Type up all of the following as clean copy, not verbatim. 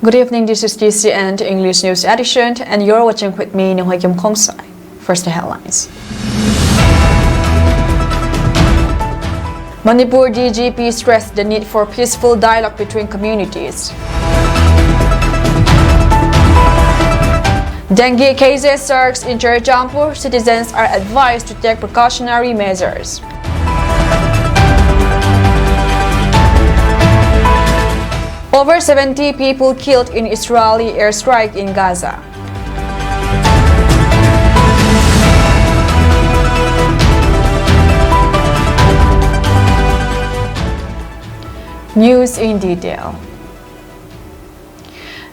Good evening, this is GCN English News Edition, and you're watching with me, Nung Kim Kongsai. First, the headlines. Manipur DGP stressed the need for peaceful dialogue between communities. Dengue cases surge in Churachandpur. Citizens are advised to take precautionary measures. Over 70 people killed in Israeli airstrike in Gaza. News in detail.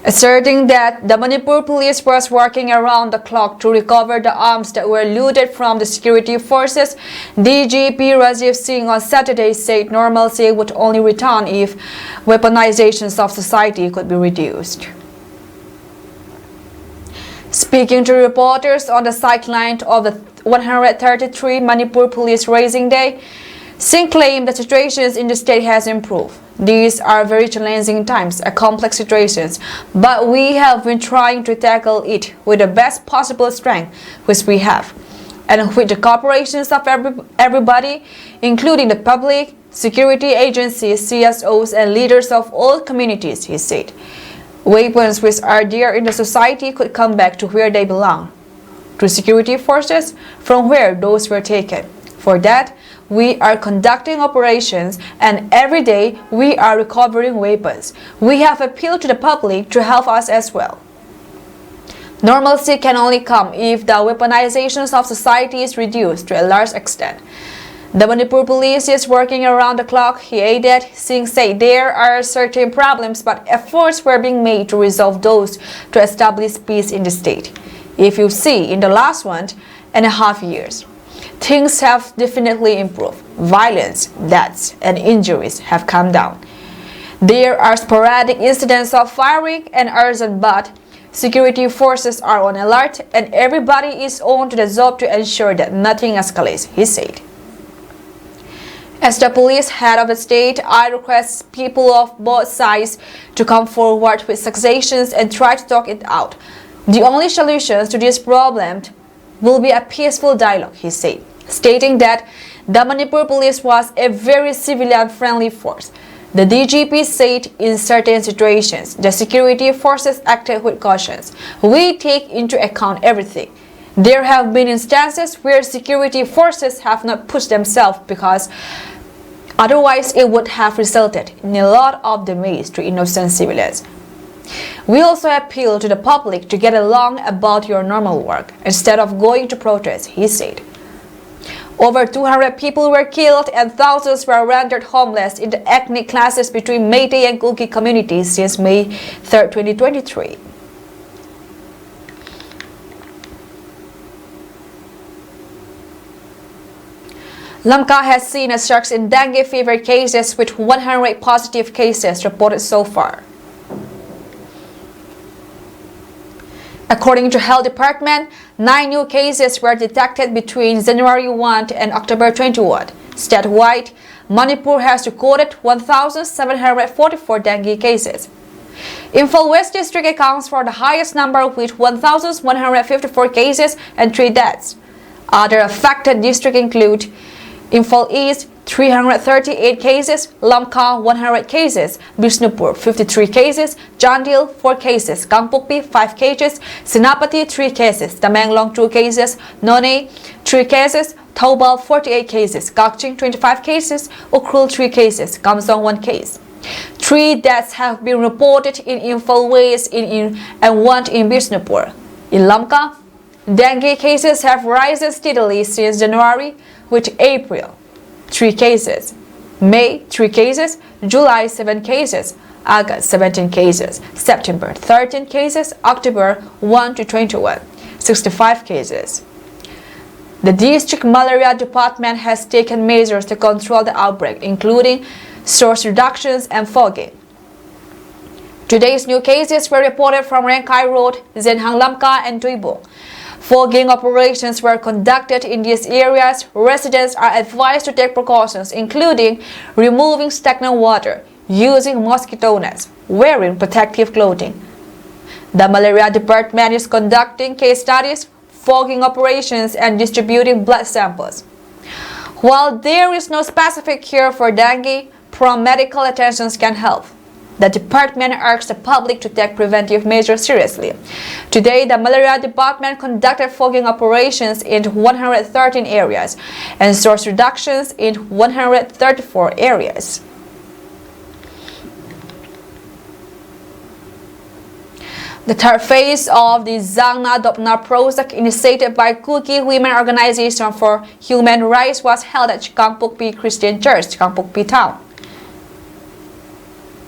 Asserting that the Manipur police was working around the clock to recover the arms that were looted from the security forces, DGP Rajiv Singh on Saturday said normalcy would only return if weaponizations of society could be reduced. Speaking to reporters on the sideline of the 133 Manipur Police Raising Day, Singh claimed the situation in the state has improved. These are very challenging times, complex situations, but we have been trying to tackle it with the best possible strength which we have, and with the cooperations of everybody, including the public, security agencies, CSOs, and leaders of all communities, he said. Weapons which are there in the society could come back to where they belong, to security forces from where those were taken. For that, we are conducting operations, and every day we are recovering weapons. We have appealed to the public to help us as well. Normalcy can only come if the weaponizations of society is reduced to a large extent. The Manipur police is working around the clock, he added. Singh said there are certain problems, but efforts were being made to resolve those to establish peace in the state. If you see, in the last 1.5 years, things have definitely improved. Violence, deaths, and injuries have come down. There are sporadic incidents of firing and arson, but security forces are on alert and everybody is on to the job to ensure that nothing escalates, he said. As the police head of the state, I request people of both sides to come forward with suggestions and try to talk it out. The only solutions to this problem will be a peaceful dialogue, he said, stating that the Manipur police was a very civilian-friendly force. The DGP said in certain situations, the security forces acted with caution. We take into account everything. There have been instances where security forces have not pushed themselves because otherwise it would have resulted in a lot of damage to innocent civilians. We also appeal to the public to get along about your normal work instead of going to protest, he said. Over 200 people were killed and thousands were rendered homeless in the ethnic clashes between Meitei and Kuki communities since May 3, 2023. Lamka has seen a surge in dengue fever cases with 100 positive cases reported so far. According to Health Department, 9 new cases were detected between January 1 and October 21. Statewide, Manipur has recorded 1,744 dengue cases. Imphal West District accounts for the highest number with 1,154 cases and 3 deaths. Other affected districts include Imphal East, 338 cases, Lamka 100 cases, Bishnupur 53 cases, Chandil 4 cases, Kangpokpi 5 cases, Senapati 3 cases, Tamenglong 2 cases, Noney 3 cases, Thoubal 48 cases, Kakching 25 cases, Ukhrul 3 cases, Kamsong 1 case. 3 deaths have been reported in Imphal West and 1 in Bishnupur. In Lamka, dengue cases have risen steadily since January, with April 3 cases, May 3 cases, July 7 cases, August 17 cases, September 13 cases, October 1 to 21, 65 cases. The district malaria department has taken measures to control the outbreak, including source reductions and fogging. Today's new cases were reported from Rengkai Road, Zenhang Lamka, and Tuibong. Fogging operations were conducted in these areas. Residents are advised to take precautions, including removing stagnant water, using mosquito nets, wearing protective clothing. The malaria department is conducting case studies, fogging operations, and distributing blood samples. While there is no specific cure for dengue, prompt medical attention can help. The department urged the public to take preventive measures seriously. Today, the malaria department conducted fogging operations in 113 areas and source reductions in 134 areas. The third phase of the Zangna Dopna project initiated by Kuki Women Organization for Human Rights was held at Chikangpukpi Christian Church, Chikangpukpi town.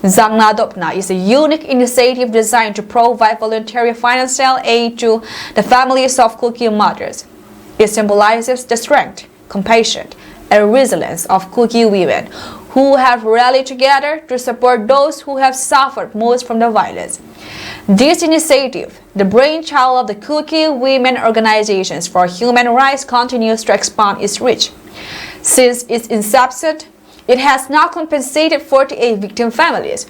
Zangna Dopna is a unique initiative designed to provide voluntary financial aid to the families of Kuki mothers. It symbolizes the strength, compassion, and resilience of Kuki women who have rallied together to support those who have suffered most from the violence. This initiative, the brainchild of the Kuki Women Organizations for Human Rights, continues to expand its reach. Since its inception, it has now compensated 48 victim families,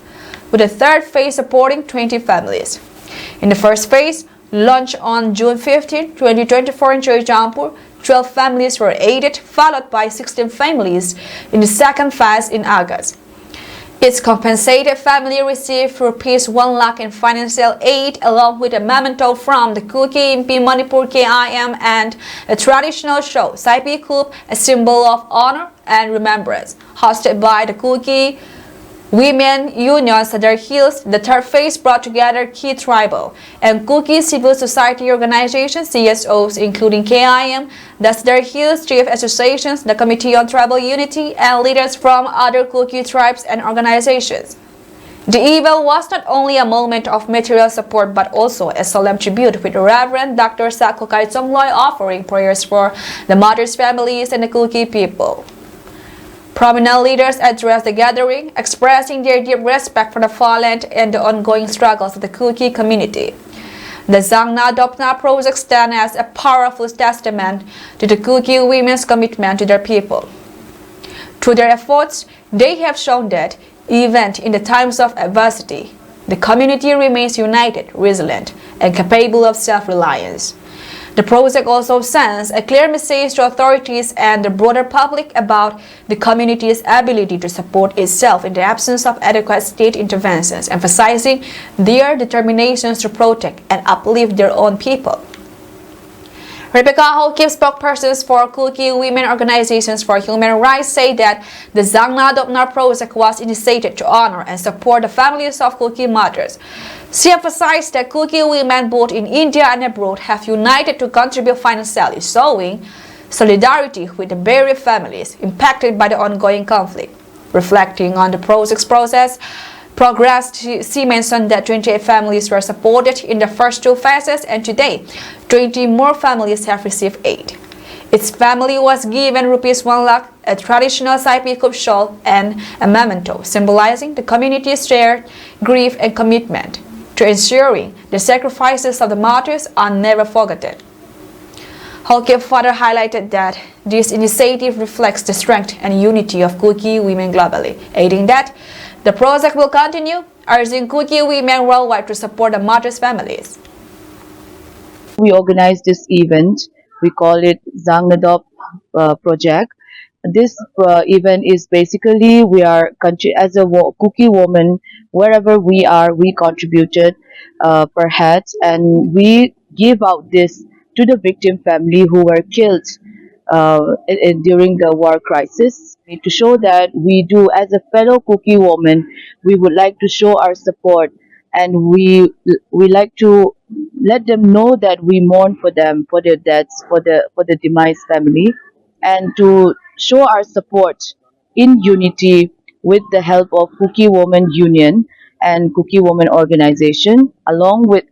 with the third phase supporting 20 families. In the first phase, launched on June 15, 2024 in Churachandpur, 12 families were aided, followed by 16 families in the second phase in August. Its compensated family received Rs 1 lakh in financial aid along with a memento from the Kuki MP Manipur KIM and a traditional show, Saipi Kup, a symbol of honor and remembrance. Hosted by the Kuki Women Union Sadar Hills, the third phase brought together key tribal and Kuki civil society organizations, CSOs, including KIM, the Sadar Hills Chief Associations, the Committee on Tribal Unity, and leaders from other Kuki tribes and organizations. The event was not only a moment of material support but also a solemn tribute, with Reverend Dr. Sakukai Tsongloy offering prayers for the mothers' families and the Kuki people. Prominent leaders addressed the gathering, expressing their deep respect for the fallen and the ongoing struggles of the Kuki community. The Zangna Dopna project stands as a powerful testament to the Kuki women's commitment to their people. Through their efforts, they have shown that, even in the times of adversity, the community remains united, resilient, and capable of self-reliance. The project also sends a clear message to authorities and the broader public about the community's ability to support itself in the absence of adequate state interventions, emphasizing their determinations to protect and uplift their own people. Rebecca Holkip, spokespersons for Kuki Women Organizations for Human Rights, say that the Zangna Dopna project was initiated to honor and support the families of Kuki mothers. She emphasized that Kuki women both in India and abroad have united to contribute financially, showing solidarity with the bereaved families impacted by the ongoing conflict. Reflecting on the project's progress, she mentioned that 28 families were supported in the first two phases, and today 20 more families have received aid. Its family was given Rs 1 lakh, a traditional Saipi Kup shawl, and a memento symbolizing the community's shared grief and commitment to ensuring the sacrifices of the martyrs are never forgotten. Holkip further highlighted that this initiative reflects the strength and unity of Kuki women globally, adding that the project will continue, urging Kuki women worldwide to support the martyrs' families. We organized this event. We call it Zangnadop project. This event is basically we are as a Kuki woman, wherever we are, we contributed per head, and we give out this to the victim family who were killed during the war crisis. To show that we do, as a fellow Kuki woman, we would like to show our support, and we like to let them know that we mourn for them, for their deaths, for the demise family, and to show our support in unity with the help of Kuki Women Union and Kuki Women Organization, along with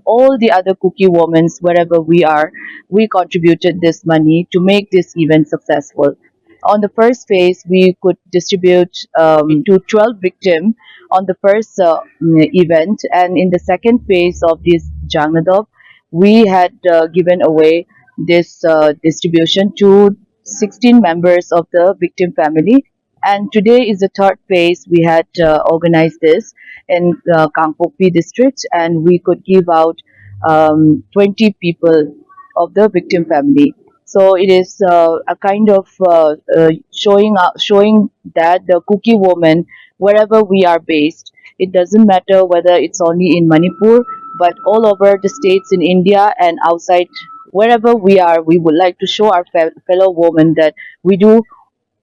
all the other Kuki women wherever we are. We contributed this money to make this event successful. On the first phase, we could distribute to 12 victims on the first event, and in the second phase of this Jangnadop, we had given away this distribution to 16 members of the victim family, And today is the third phase. We had organized this in Kangpokpi district, and we could give out 20 people of the victim family. So it is a kind of showing that the Kuki woman, wherever we are based, it doesn't matter whether it's only in Manipur, but all over the states in India and outside, wherever we are, we would like to show our fellow women that we do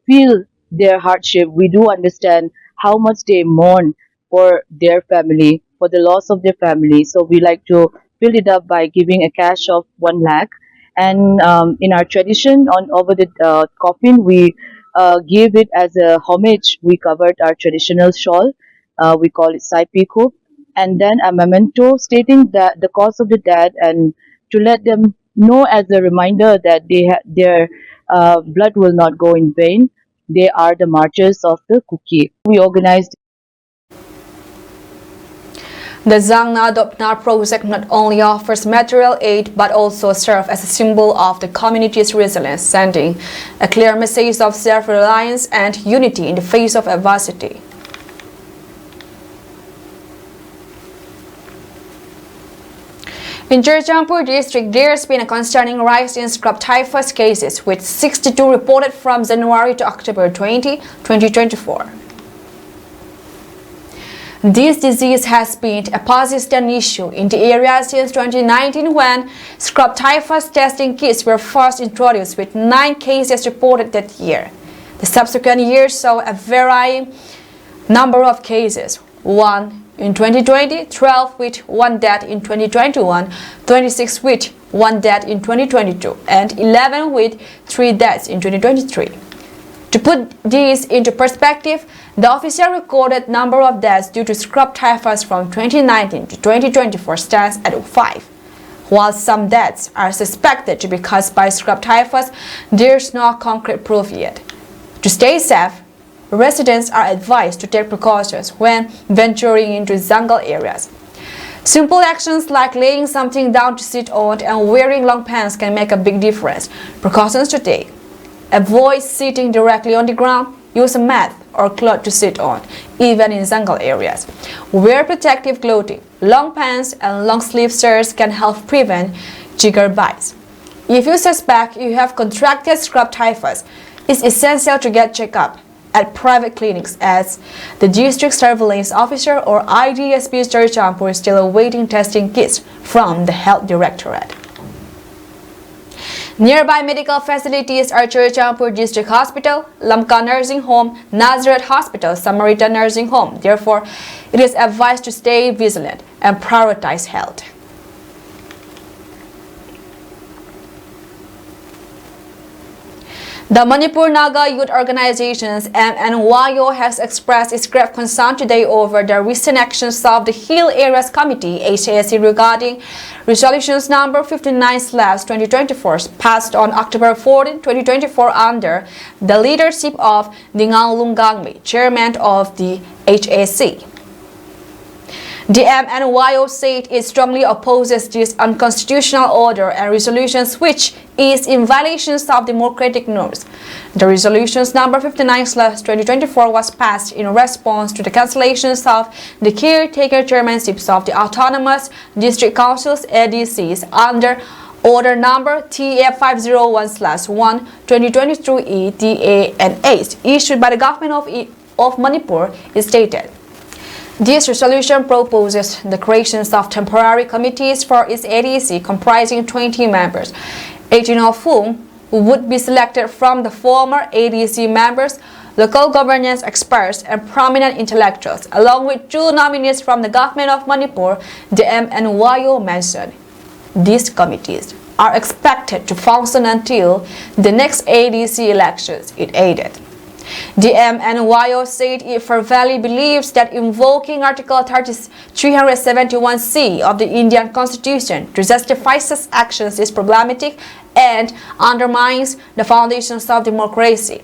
feel their hardship. We do understand how much they mourn for their family, for the loss of their family. So we like to fill it up by giving a cash of 1 lakh. And in our tradition, on over the coffin, we give it as a homage. We covered our traditional shawl. We call it Saipiku. And then a memento stating that the cause of the death, and to let them know as a reminder that their blood will not go in vain. They are the martyrs of the Kuki. We organized. The Zangna Dopna project not only offers material aid but also serves as a symbol of the community's resilience, sending a clear message of self-reliance and unity in the face of adversity. In Churachandpur district, there has been a concerning rise in scrub typhus cases, with 62 reported from January to October 2024. This disease has been a persistent issue in the area since 2019, when scrub typhus testing kits were first introduced, with 9 cases reported that year. The subsequent years saw a varying number of cases: 1 in 2020, 12 with 1 death in 2021, 26 with 1 death in 2022, and 11 with 3 deaths in 2023. To put this into perspective, the official recorded number of deaths due to scrub typhus from 2019 to 2024 stands at 5. While some deaths are suspected to be caused by scrub typhus, there is no concrete proof yet. To stay safe, residents are advised to take precautions when venturing into jungle areas. Simple actions like laying something down to sit on and wearing long pants can make a big difference. Precautions to take: avoid sitting directly on the ground. Use a mat or cloth to sit on, even in jungle areas. Wear protective clothing. Long pants and long sleeve shirts can help prevent tiger bites. If you suspect you have contracted scrub typhus, it's essential to get checked up at private clinics, as the district surveillance officer or IDSP Churachandpur is still awaiting testing kits from the health directorate. Nearby medical facilities are Churachandpur District Hospital, Lamka Nursing Home, Nazareth Hospital, Samaritan Nursing Home. Therefore, it is advised to stay vigilant and prioritize health. The Manipur Naga Youth Organization's MNYO has expressed its grave concern today over the recent actions of the Hill Areas Committee (HASC) regarding resolutions number 59/2024 passed on October 14, 2024 under the leadership of Dingang Lungangmi, chairman of the HASC. The MNYO said it strongly opposes this unconstitutional order and resolutions which is in violations of democratic norms. The resolutions number 59/2024 was passed in response to the cancellations of the caretaker chairmanships of the autonomous district councils ADCs under order number TF501/1 2023 EDA and 8 issued by the government of Manipur, is stated. This resolution proposes the creation of temporary committees for its ADC comprising 20 members, 18 of whom would be selected from the former ADC members, local governance experts, and prominent intellectuals, along with 2 nominees from the government of Manipur, the MNYO mentioned. These committees are expected to function until the next ADC elections, it added. The MNYO said it fervently believes that invoking Article 371C of the Indian Constitution to justify such actions is problematic and undermines the foundations of democracy.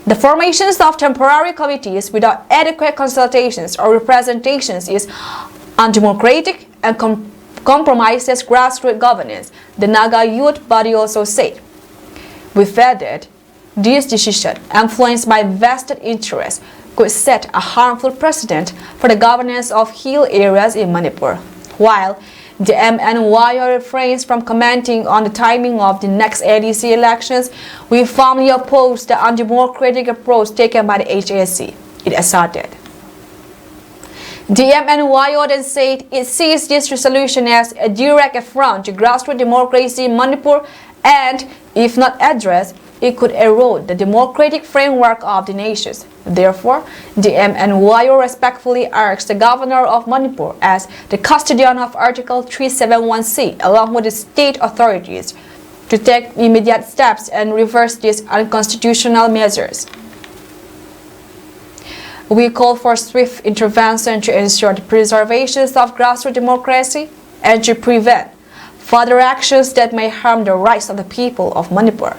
The formations of temporary committees without adequate consultations or representations is undemocratic and compromises grassroots governance, the Naga youth body also said. With added, This decision, influenced by vested interests, could set a harmful precedent for the governance of hill areas in Manipur. While the MNYO refrains from commenting on the timing of the next ADC elections, we firmly oppose the undemocratic approach taken by the HAC, it asserted. The MNYO then said it sees this resolution as a direct affront to grassroots democracy in Manipur and, if not addressed, it could erode the democratic framework of the nations. Therefore, the MNYO respectfully urges the governor of Manipur as the custodian of Article 371C along with the state authorities to take immediate steps and reverse these unconstitutional measures. We call for swift intervention to ensure the preservation of grassroots democracy and to prevent further actions that may harm the rights of the people of Manipur.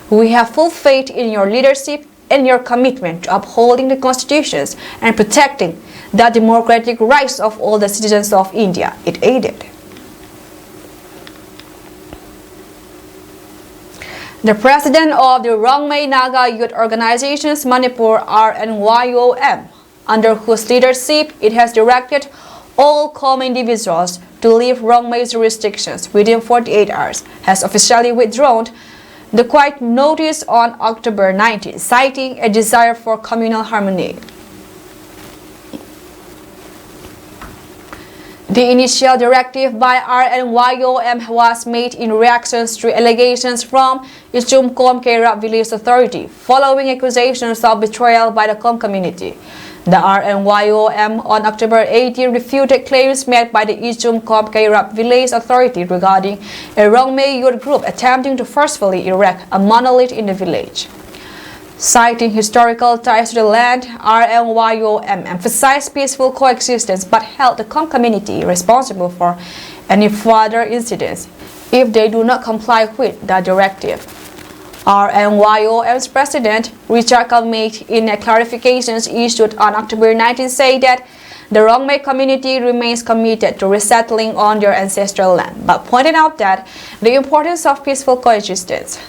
We have full faith in your leadership and your commitment to upholding the constitutions and protecting the democratic rights of all the citizens of India, it added. The president of the Rongmei Naga Youth Organizations Manipur RNYOM, under whose leadership it has directed all KOM individuals to leave Rongmei jurisdictions within 48 hours, has officially withdrawn the quiet notice on October 19, citing a desire for communal harmony. The initial directive by RNYOM was made in reaction to allegations from Ichumkom Kairap Village Authority following accusations of betrayal by the KOM community. The RNYOM on October 18 refuted claims made by the Ichumkom Kairap Village Authority regarding a Rongmei youth group attempting to forcefully erect a monolith in the village. Citing historical ties to the land, RNYOM emphasized peaceful coexistence but held the KOM community responsible for any further incidents if they do not comply with the directive. RNYOM's president, Richard Kalmate, in a clarifications issued on October 19, said that the Rongmei community remains committed to resettling on their ancestral land, but pointed out that the importance of peaceful coexistence.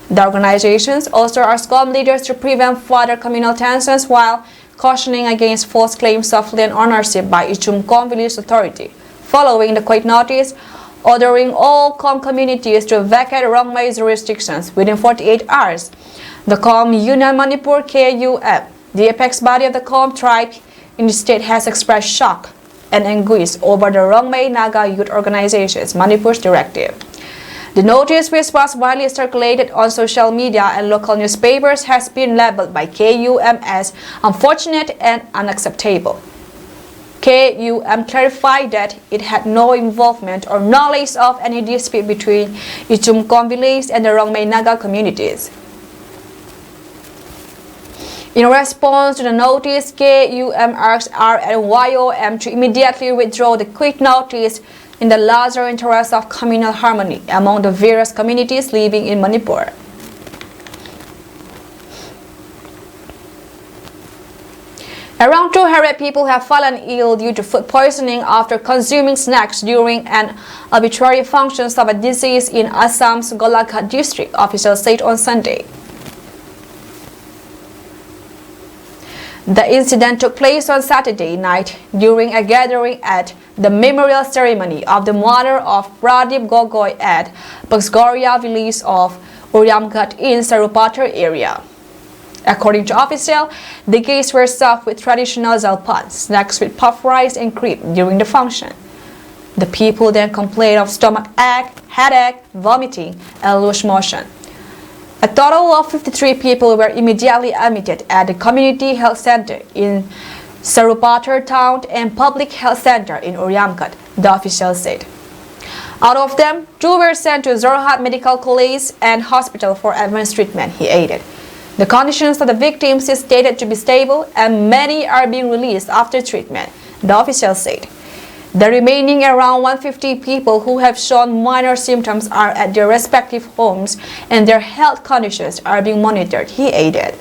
The organizations also asked KOM leaders to prevent further communal tensions while cautioning against false claims of land ownership by Ichumkom Village Authority, following the quiet notice ordering all KOM communities to vacate Rongmei jurisdictions within 48 hours. The KOM Union Manipur KUM, the apex body of the KOM tribe in the state, has expressed shock and anguish over the Rongmei Naga Youth Organizations Manipur's directive. The notice, which was widely circulated on social media and local newspapers, has been labeled by KUM as unfortunate and unacceptable. KUM clarified that it had no involvement or knowledge of any dispute between Ichumkom Village and the Rongmei Naga communities. In response to the notice, KUM asked RNYOM to immediately withdraw the quick notice in the larger interest of communal harmony among the various communities living in Manipur. Around 200 people have fallen ill due to food poisoning after consuming snacks during an arbitrary function of a disease in Assam's Golaghat district, officials said on Sunday. The incident took place on Saturday night during a gathering at the memorial ceremony of the mother of Pradeep Gogoi at Bagsgoria village of Uryamghat in Sarupatar area. According to officials, the guests were served with traditional zalpan, snacks with puff rice and cream during the function. The people then complained of stomach ache, headache, vomiting, and loose motion. A total of 53 people were immediately admitted at the community health center in Sarupatar town and public health center in Uryamghat, the official said. Out of them, 2 were sent to Jorhat Medical College and Hospital for advanced treatment, he added. The conditions of the victims is stated to be stable and many are being released after treatment, the official said. The remaining around 150 people who have shown minor symptoms are at their respective homes and their health conditions are being monitored, he added.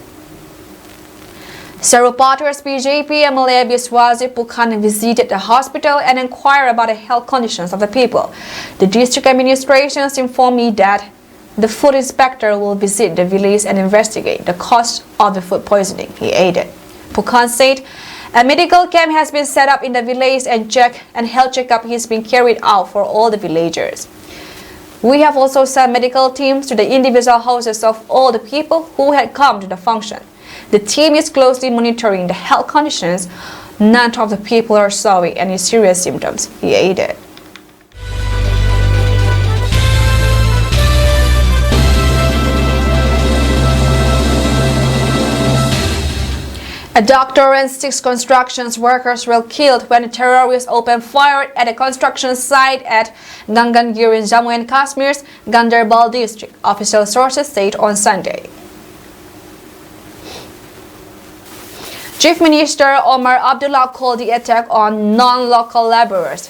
Sarupatar's BJP MLA Biswazi Pukhan visited the hospital and inquired about the health conditions of the people. The district administrations informed me that the food inspector will visit the village and investigate the cause of the food poisoning, he added. Phukan said a medical camp has been set up in the village and health checkup is being carried out for all the villagers. We have also sent medical teams to the individual houses of all the people who had come to the function. The team is closely monitoring the health conditions. None of the people are showing any serious symptoms, he added. A doctor and 6 construction workers were killed when terrorists opened fire at a construction site at Gangangir in Jammu and Kashmir's Ganderbal district, official sources said on Sunday. Chief Minister Omar Abdullah called the attack on non-local laborers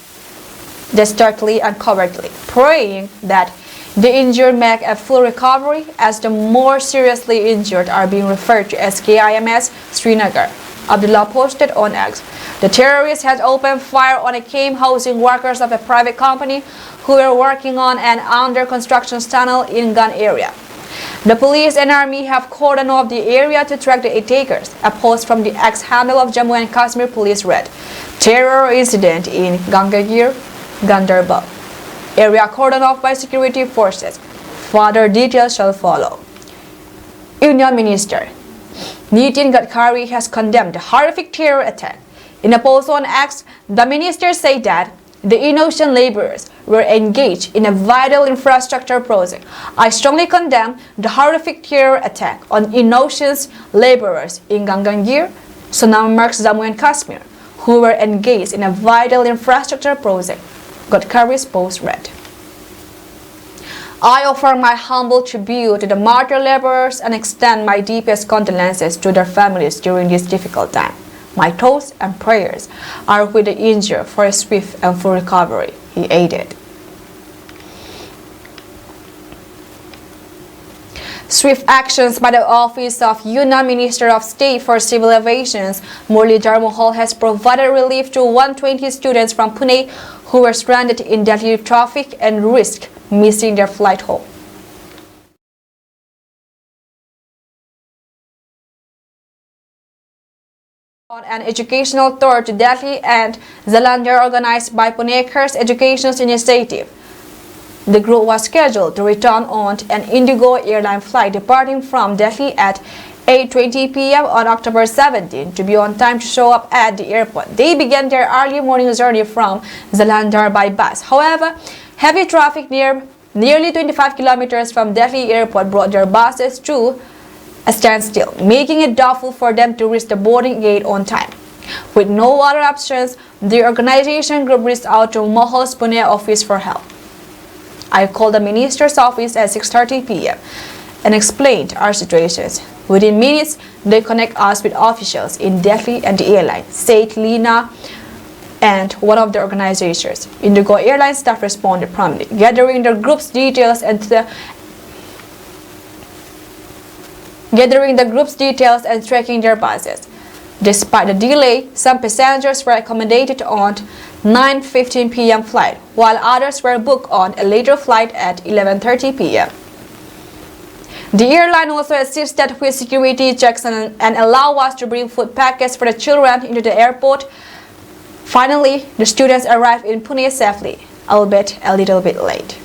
dastardly and cowardly, praying that the injured make a full recovery as the more seriously injured are being referred to as KIMS Srinagar. Abdullah posted on X. The terrorists had opened fire on a camp housing workers of a private company who were working on an under construction tunnel in Gun area. The police and army have cordoned off the area to track the attackers. A post from the X handle of Jammu and Kashmir police read, "Terror incident in Gangagir, Ganderbal. Area cordoned off by security forces. Further details shall follow." Union Minister Nitin Gadkari has condemned the horrific terror attack. In a post on X, the minister said that the innocent laborers were engaged in a vital infrastructure project. "I strongly condemn the horrific terror attack on innocent laborers in Gangangir, Sonammarg, Jammu and Kashmir, who were engaged in a vital infrastructure project," Gadkari's post read. "I offer my humble tribute to the martyr laborers and extend my deepest condolences to their families during this difficult time. My thoughts and prayers are with the injured for a swift and full recovery," he added. Swift actions by the Office of Union Minister of State for Civil Aviation, Muralidhar Mohal, has provided relief to 120 students from Pune who were stranded in Delhi traffic and risked missing their flight home. On an educational tour to Delhi and Jalandhar organized by Punekars Education Initiative, the group was scheduled to return on an Indigo airline flight departing from Delhi at 8:20 p.m. on October 17 to be on time to show up at the airport. They began their early morning journey from Jalandhar by bus. However, heavy traffic nearly 25 kilometers from Delhi airport brought their buses to a standstill, making it doubtful for them to reach the boarding gate on time. With no other options, the organization group reached out to Mohal's Pune office for help. "I called the minister's office at 6:30 p.m. and explained our situations. Within minutes, they connect us with officials in Delhi and the airline," said Lina and one of the organizers. Indigo airline staff responded promptly, gathering the group's details and tracking their buses. Despite the delay, some passengers were accommodated on 9:15 p.m. flight, while others were booked on a later flight at 11:30 p.m. The airline also assisted with security checks and allowed us to bring food packets for the children into the airport. Finally, the students arrived in Pune safely, albeit a little bit late.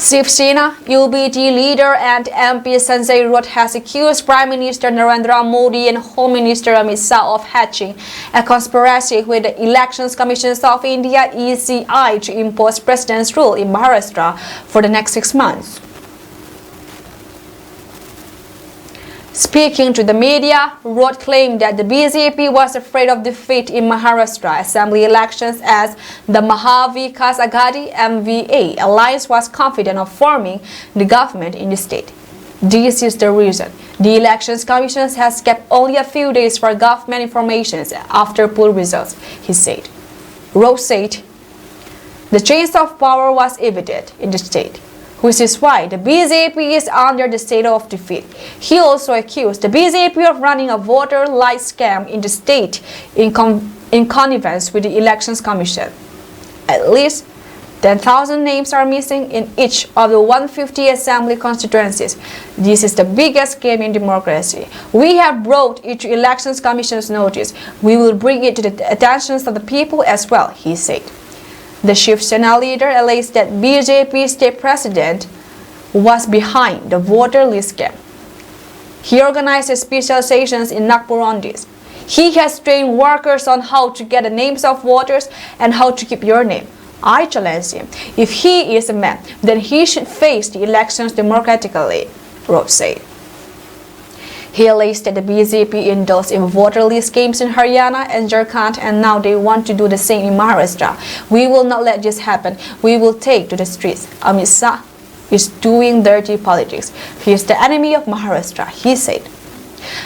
Shiv Sena UBT leader and MP Sanjay Raut has accused Prime Minister Narendra Modi and Home Minister Amit Shah of hatching a conspiracy with the Elections Commission of India (ECI) to impose president's rule in Maharashtra for the next 6 months. Speaking to the media, Raut claimed that the BJP was afraid of defeat in Maharashtra assembly elections as the Mahavikas Aghadi (MVA) alliance was confident of forming the government in the state. This is the reason the Elections Commission has kept only a few days for government information after poll results, he said. Raut said the change of power was evident in the state, which is why the BJP is under the state of defeat. He also accused the BJP of running a voter lie scam in the state in in connivance with the Elections Commission. At least 10,000 names are missing in each of the 150 assembly constituencies. This is the biggest game in democracy. We have brought it to Elections Commission's notice. We will bring it to the attention of the people as well, he said. The Shiv Sena leader alleged that BJP state president was behind the voter list scam. He organized special sessions in Nagpur on this. He has trained workers on how to get the names of voters and how to keep your name. I challenge him. If he is a man, then he should face the elections democratically, Rob said. He alleged that the BJP indulged in voter list games in Haryana and Jharkhand, and now they want to do the same in Maharashtra. We will not let this happen. We will take to the streets. Amit Shah is doing dirty politics. He is the enemy of Maharashtra, he said.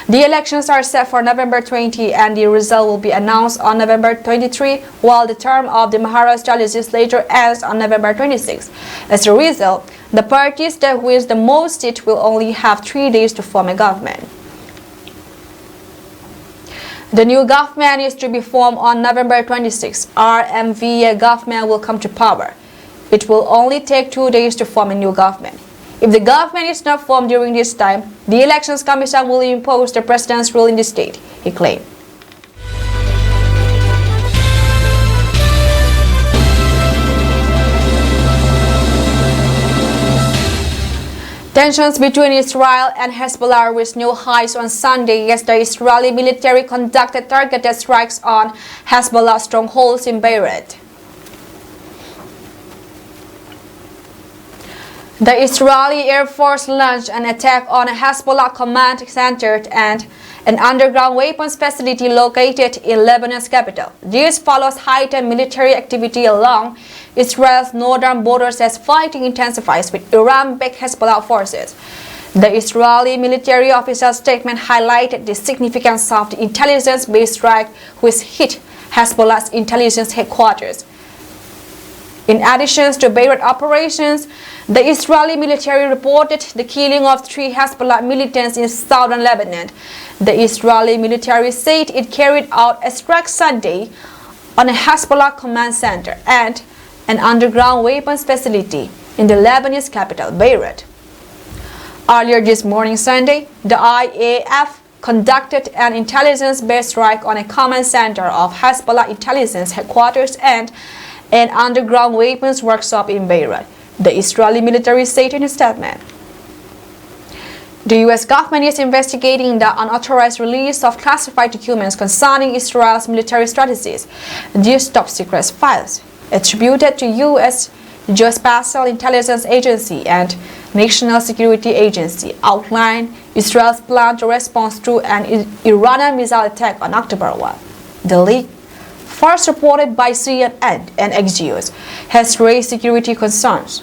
The elections are set for November 20 and the result will be announced on November 23, while the term of the Maharashtra legislature ends on November 26. As a result, the parties that win the most seats will only have 3 days to form a government. The new government is to be formed on November 26. RMVA government will come to power. It will only take 2 days to form a new government. If the government is not formed during this time, the Elections Commission will impose the president's rule in the state, he claimed. Tensions between Israel and Hezbollah reached new highs on Sunday as the Israeli military conducted targeted strikes on Hezbollah strongholds in Beirut. The Israeli Air Force launched an attack on a Hezbollah command center and an underground weapons facility located in Lebanon's capital. This follows heightened military activity along Israel's northern borders as fighting intensifies with Iran-backed Hezbollah forces. The Israeli military official's statement highlighted the significance of the intelligence-based strike which hit Hezbollah's intelligence headquarters. In addition to Beirut operations, the Israeli military reported the killing of 3 Hezbollah militants in southern Lebanon. The Israeli military said it carried out a strike Sunday on a Hezbollah command center and an underground weapons facility in the Lebanese capital, Beirut. Earlier this morning, Sunday, the IAF conducted an intelligence-based strike on a command center of Hezbollah intelligence headquarters and an underground weapons workshop in Beirut, the Israeli military said in a statement. The U.S. government is investigating the unauthorized release of classified documents concerning Israel's military strategies. These top-secret files, attributed to U.S. Geospatial Intelligence Agency and National Security Agency, outline Israel's plan to respond to an Iranian missile attack on October 1. The leak, first reported by CNN and Axios, has raised security concerns,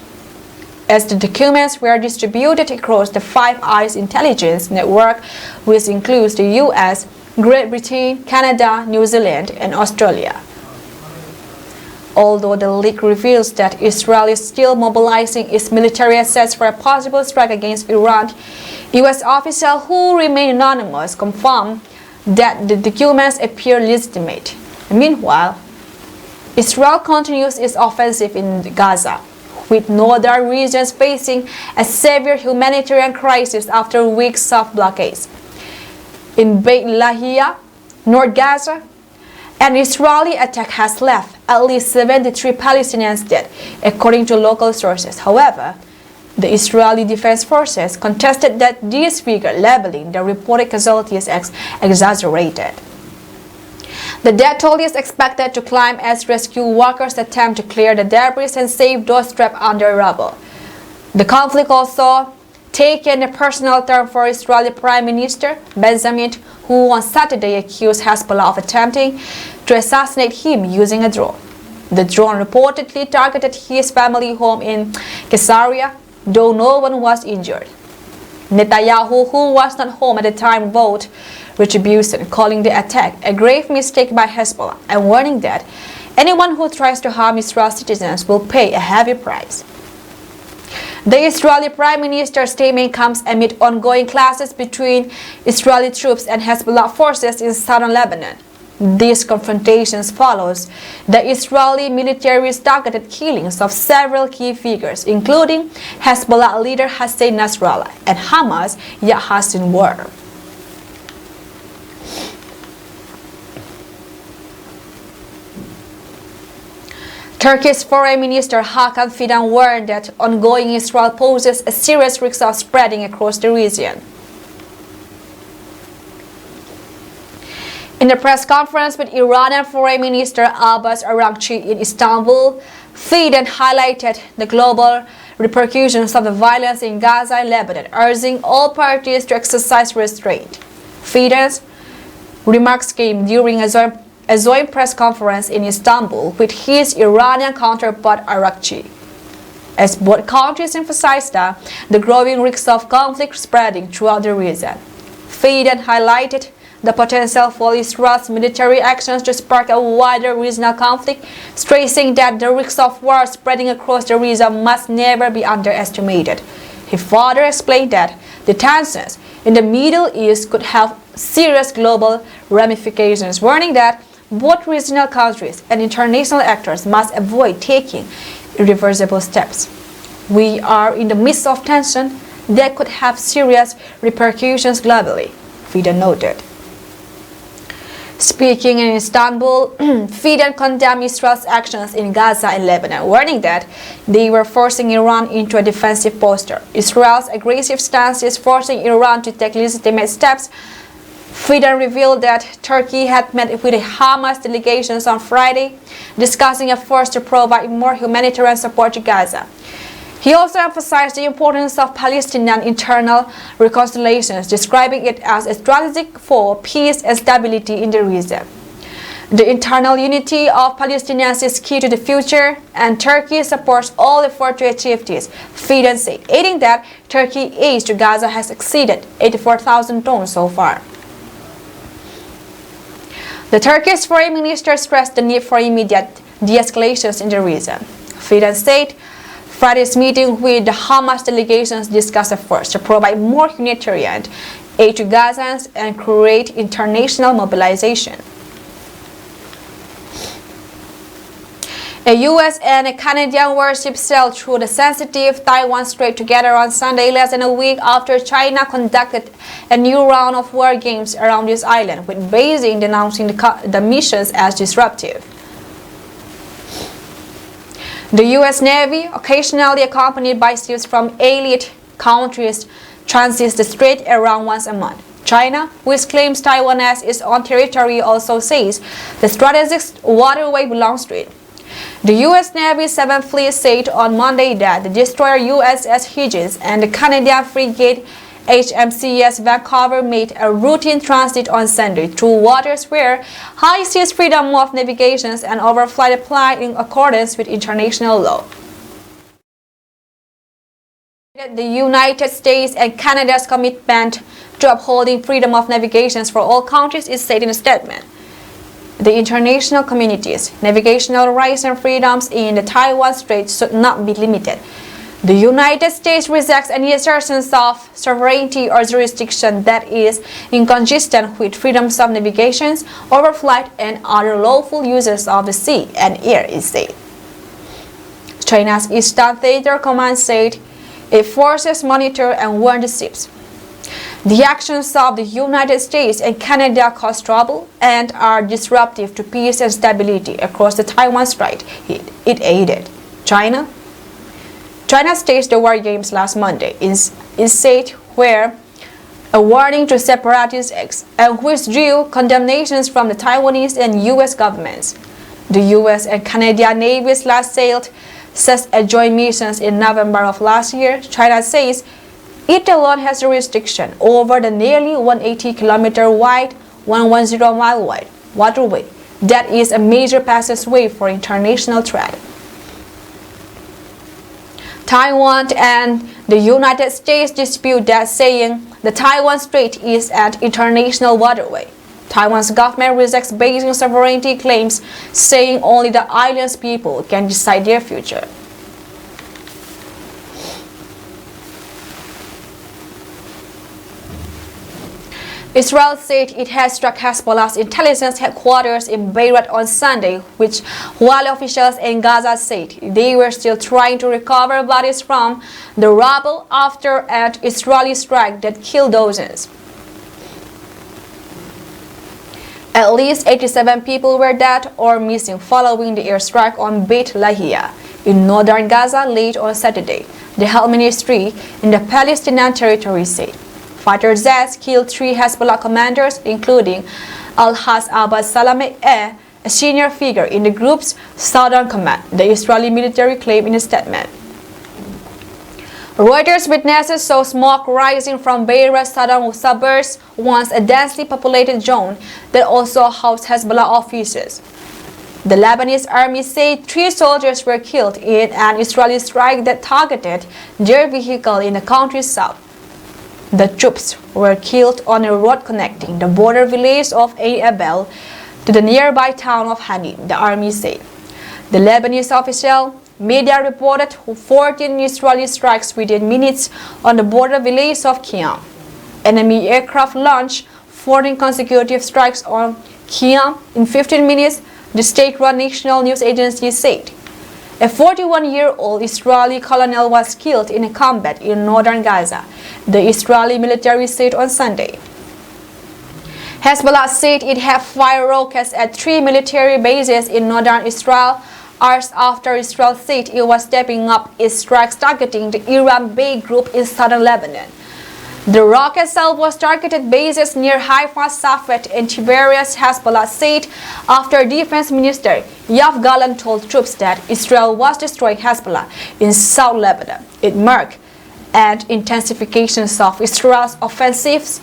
as the documents were distributed across the Five Eyes intelligence network, which includes the US, Great Britain, Canada, New Zealand, and Australia. Although the leak reveals that Israel is still mobilizing its military assets for a possible strike against Iran, US officials who remain anonymous confirmed that the documents appear legitimate. Meanwhile, Israel continues its offensive in Gaza, with northern regions facing a severe humanitarian crisis after weeks of blockades. In Beit Lahia, North Gaza, an Israeli attack has left at least 73 Palestinians dead, according to local sources. However, the Israeli Defense Forces contested that this figure, labeling the reported casualties as exaggerated. The death toll is expected to climb as rescue workers attempt to clear the debris and save those trapped under rubble. The conflict also taken a personal turn for Israeli Prime Minister Benjamin, who on Saturday accused Hezbollah of attempting to assassinate him using a drone. The drone reportedly targeted his family home in Caesarea, though no one was injured. Netanyahu, who was not home at the time, vowed retribution, calling the attack a grave mistake by Hezbollah and warning that anyone who tries to harm Israel's citizens will pay a heavy price. The Israeli Prime Minister's statement comes amid ongoing clashes between Israeli troops and Hezbollah forces in southern Lebanon. These confrontations follows the Israeli military's targeted killings of several key figures, including Hezbollah leader Hassan Nasrallah and Hamas Yahya Sinwar. Turkey's Foreign Minister Hakan Fidan warned that ongoing Israel poses a serious risk of spreading across the region. In a press conference with Iranian Foreign Minister Abbas Araghchi in Istanbul, Fidan highlighted the global repercussions of the violence in Gaza and Lebanon, urging all parties to exercise restraint. Fidan's remarks came during a joint press conference in Istanbul with his Iranian counterpart Araghchi, as both countries emphasized the growing risks of conflict spreading throughout the region. Fidan highlighted the potential for Israel's military actions to spark a wider regional conflict, stressing that the risks of war spreading across the region must never be underestimated. He further explained that the tensions in the Middle East could have serious global ramifications, warning that both regional countries and international actors must avoid taking irreversible steps. We are in the midst of tension that could have serious repercussions globally, Fidan noted. Speaking in Istanbul, Fidan condemned Israel's actions in Gaza and Lebanon, warning that they were forcing Iran into a defensive posture. Israel's aggressive stance is forcing Iran to take legitimate steps. Fidan revealed that Turkey had met with the Hamas delegations on Friday, discussing efforts to provide more humanitarian support to Gaza. He also emphasized the importance of Palestinian internal reconciliations, describing it as a strategic for peace and stability in the region. The internal unity of Palestinians is key to the future, and Turkey supports all efforts to achieve this, Fidan said, adding that Turkey's aid to Gaza has exceeded 84,000 tons so far. The Turkish foreign minister stressed the need for immediate de-escalations in the region. Fidan said Friday's meeting with the Hamas delegations discussed efforts to provide more humanitarian aid to Gazans and create international mobilization. A U.S. and a Canadian warship sailed through the sensitive Taiwan Strait together on Sunday, less than a week after China conducted a new round of war games around this island, with Beijing denouncing the missions as disruptive. The U.S. Navy, occasionally accompanied by ships from allied countries, transits the strait around once a month. China, which claims Taiwan as its own territory, also says the strategic waterway belongs to it. The U.S. Navy's 7th Fleet said on Monday that the destroyer USS Higgins and the Canadian frigate HMCS Vancouver made a routine transit on Sunday through waters where high seas freedom of navigation and overflight apply in accordance with international law. The United States and Canada's commitment to upholding freedom of navigation for all countries is said in a statement. The international community's navigational rights and freedoms in the Taiwan Strait should not be limited. The United States rejects any assertions of sovereignty or jurisdiction that is inconsistent with freedoms of navigation, overflight, and other lawful uses of the sea and air, it said. China's Eastern Theater Command said it forces monitor and warn the ships. The actions of the United States and Canada cause trouble and are disruptive to peace and stability across the Taiwan Strait, it added. China staged the war games last Monday, is said, where a warning to separatists and withdrew condemnations from the Taiwanese and U.S. governments. The U.S. and Canadian navies last sailed such a joint missions in November of last year. China says it alone has jurisdiction over the nearly 180-kilometer wide, 110-mile wide waterway that is a major passageway for international trade. Taiwan and the United States dispute that, saying the Taiwan Strait is an international waterway. Taiwan's government rejects Beijing's sovereignty claims, saying only the island's people can decide their future. Israel said it has struck Hezbollah's intelligence headquarters in Beirut on Sunday, while officials in Gaza said they were still trying to recover bodies from the rubble after an Israeli strike that killed dozens. At least 87 people were dead or missing following the airstrike on Beit Lahia in northern Gaza late on Saturday, the health ministry in the Palestinian territory said. Fighter jets killed 3 Hezbollah commanders, including Al-Has Abbas Salameh, a senior figure in the group's southern command, the Israeli military claimed in a statement. Reuters witnesses saw smoke rising from Beirut's southern suburbs, once a densely populated zone that also housed Hezbollah officers. The Lebanese army said 3 soldiers were killed in an Israeli strike that targeted their vehicle in the country's south. The troops were killed on a road connecting the border village of Ein Abel to the nearby town of Hanim, the army said. The Lebanese official media reported 14 Israeli strikes within minutes on the border village of Kiam. Enemy aircraft launched 14 consecutive strikes on Kiam in 15 minutes, the state-run national news agency said. A 41-year-old Israeli colonel was killed in a combat in northern Gaza, the Israeli military said on Sunday. Hezbollah said it had fired rockets at 3 military bases in northern Israel hours after Israel said it was stepping up its strikes targeting the Iran-based group in southern Lebanon. The rocket itself was targeted bases near Haifa, Safed, and Tiberias, Hezbollah said, after Defense Minister Yoav Gallant told troops that Israel was destroying Hezbollah in South Lebanon. It marked an intensification of Israel's offensives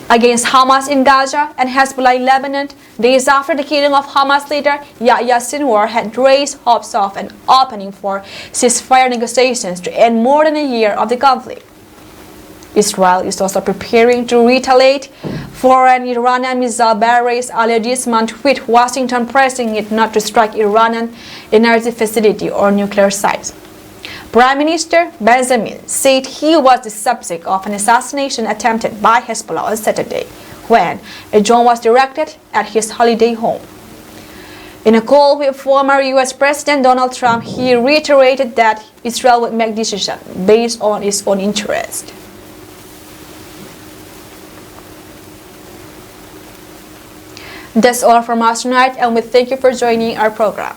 against Hamas in Gaza and Hezbollah in Lebanon, days after the killing of Hamas leader Yahya Sinwar had raised hopes of an opening for ceasefire negotiations to end more than a year of the conflict. Israel is also preparing to retaliate for an Iranian missile barrage earlier this month, with Washington pressing it not to strike Iranian energy facility or nuclear sites. Prime Minister Benjamin said he was the subject of an assassination attempted by Hezbollah on Saturday, when a drone was directed at his holiday home. In a call with former U.S. President Donald Trump, he reiterated that Israel would make decisions based on its own interest. That's all from us tonight, and we thank you for joining our program.